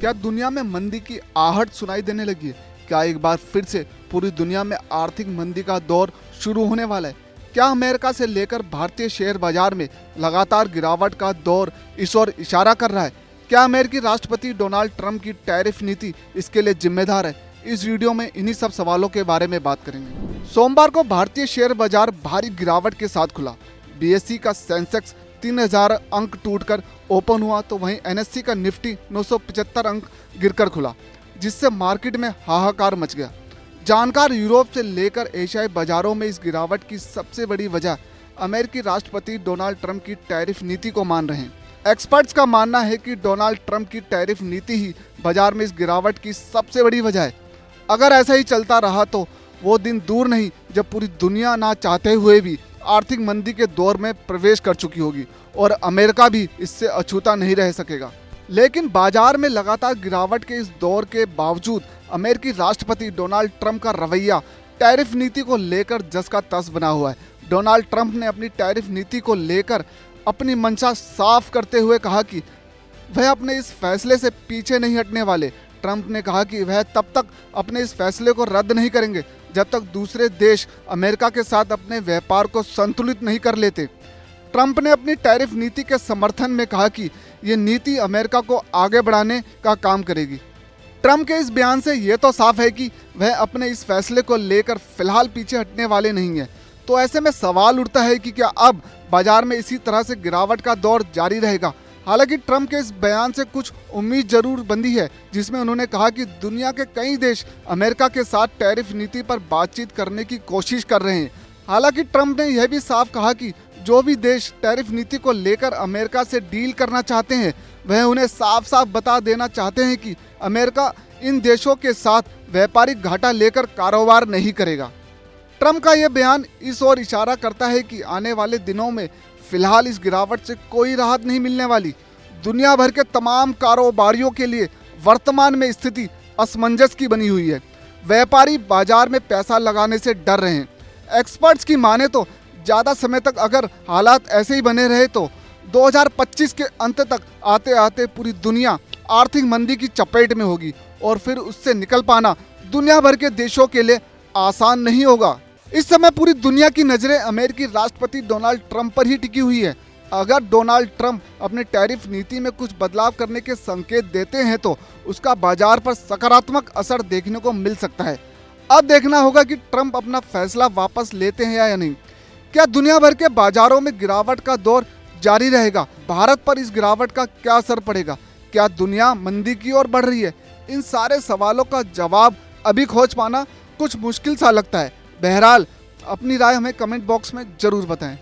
क्या दुनिया में मंदी की आहट सुनाई देने लगी है? क्या एक बार फिर से पूरी दुनिया में आर्थिक मंदी का दौर शुरू होने वाला है? क्या अमेरिका से लेकर भारतीय शेयर बाजार में लगातार गिरावट का दौर इस ओर इशारा कर रहा है? क्या अमेरिकी राष्ट्रपति डोनाल्ड ट्रंप की टैरिफ नीति इसके लिए जिम्मेदार है? इस वीडियो में इन्हीं सब सवालों के बारे में बात करेंगे। सोमवार को भारतीय शेयर बाजार भारी गिरावट के साथ खुला। बीएसई का सेंसेक्स 3000 अंक टूटकर ओपन हुआ, तो वहीं एनएससी का निफ्टी 975 अंक गिरकर खुला, जिससे मार्केट में हाहाकार मच गया। जानकार यूरोप से लेकर एशियाई बाजारों में इस गिरावट की सबसे बड़ी वजह अमेरिकी राष्ट्रपति डोनाल्ड ट्रंप की टैरिफ नीति को मान रहे हैं। एक्सपर्ट्स का मानना है कि डोनाल्ड ट्रंप की टैरिफ नीति ही बाजार में इस गिरावट की सबसे बड़ी वजह है। अगर ऐसा ही चलता रहा तो वो दिन दूर नहीं जब पूरी दुनिया ना चाहते हुए भी आर्थिक मंदी के दौर में प्रवेश कर चुकी होगी और अमेरिका भी इससे अछूता नहीं रह सकेगा। लेकिन बाजार में लगातार गिरावट के इस दौर के बावजूद अमेरिकी राष्ट्रपति डोनाल्ड ट्रंप का रवैया टैरिफ नीति को लेकर जस का तस बना हुआ है। डोनाल्ड ट्रंप ने अपनी टैरिफ नीति को लेकर अपनी मंशा साफ करते हुए कहा कि वह अपने इस फैसले से पीछे नहीं हटने वाले। ट्रंप ने कहा कि वह तब तक अपने इस फैसले को रद्द नहीं करेंगे जब तक दूसरे देश अमेरिका के साथ अपने व्यापार को संतुलित नहीं कर लेते। ट्रंप ने अपनी टैरिफ नीति के समर्थन में कहा कि ये नीति अमेरिका को आगे बढ़ाने का काम करेगी। ट्रंप के इस बयान से ये तो साफ है कि वह अपने इस फैसले को लेकर फिलहाल पीछे हटने वाले नहीं हैं। तो ऐसे में सवाल उठता है कि क्या अब बाजार में इसी तरह से गिरावट का दौर जारी रहेगा? हालांकि ट्रंप के इस बयान से कुछ उम्मीद जरूर बंधी है, जिसमें उन्होंने कहा कि दुनिया के कई देश अमेरिका के साथ टैरिफ नीति पर बातचीत करने की कोशिश कर रहे हैं। हालांकि ट्रंप ने यह भी साफ कहा कि जो भी देश टैरिफ नीति को लेकर अमेरिका से डील करना चाहते हैं, वह उन्हें साफ साफ बता देना चाहते हैं कि अमेरिका इन देशों के साथ व्यापारिक घाटा लेकर कारोबार नहीं करेगा। ट्रंप का यह बयान इस ओर इशारा करता है कि आने वाले दिनों में फिलहाल इस गिरावट से कोई राहत नहीं मिलने वाली। दुनिया भर के तमाम कारोबारियों के लिए वर्तमान में स्थिति असमंजस की बनी हुई है। व्यापारी बाजार में पैसा लगाने से डर रहे हैं। एक्सपर्ट्स की माने तो ज़्यादा समय तक अगर हालात ऐसे ही बने रहे तो 2025 के अंत तक आते आते पूरी दुनिया आर्थिक मंदी की चपेट में होगी और फिर उससे निकल पाना दुनिया भर के देशों के लिए आसान नहीं होगा। इस समय पूरी दुनिया की नज़रें अमेरिकी राष्ट्रपति डोनाल्ड ट्रंप पर ही टिकी हुई है। अगर डोनाल्ड ट्रंप अपने टैरिफ नीति में कुछ बदलाव करने के संकेत देते हैं तो उसका बाजार पर सकारात्मक असर देखने को मिल सकता है। अब देखना होगा कि ट्रंप अपना फैसला वापस लेते हैं या नहीं। क्या दुनिया भर के बाजारों में गिरावट का दौर जारी रहेगा? भारत पर इस गिरावट का क्या असर पड़ेगा? क्या दुनिया मंदी की ओर बढ़ रही है? इन सारे सवालों का जवाब अभी खोज पाना कुछ मुश्किल सा लगता है। बहरहाल अपनी राय हमें कमेंट बॉक्स में जरूर बताएं।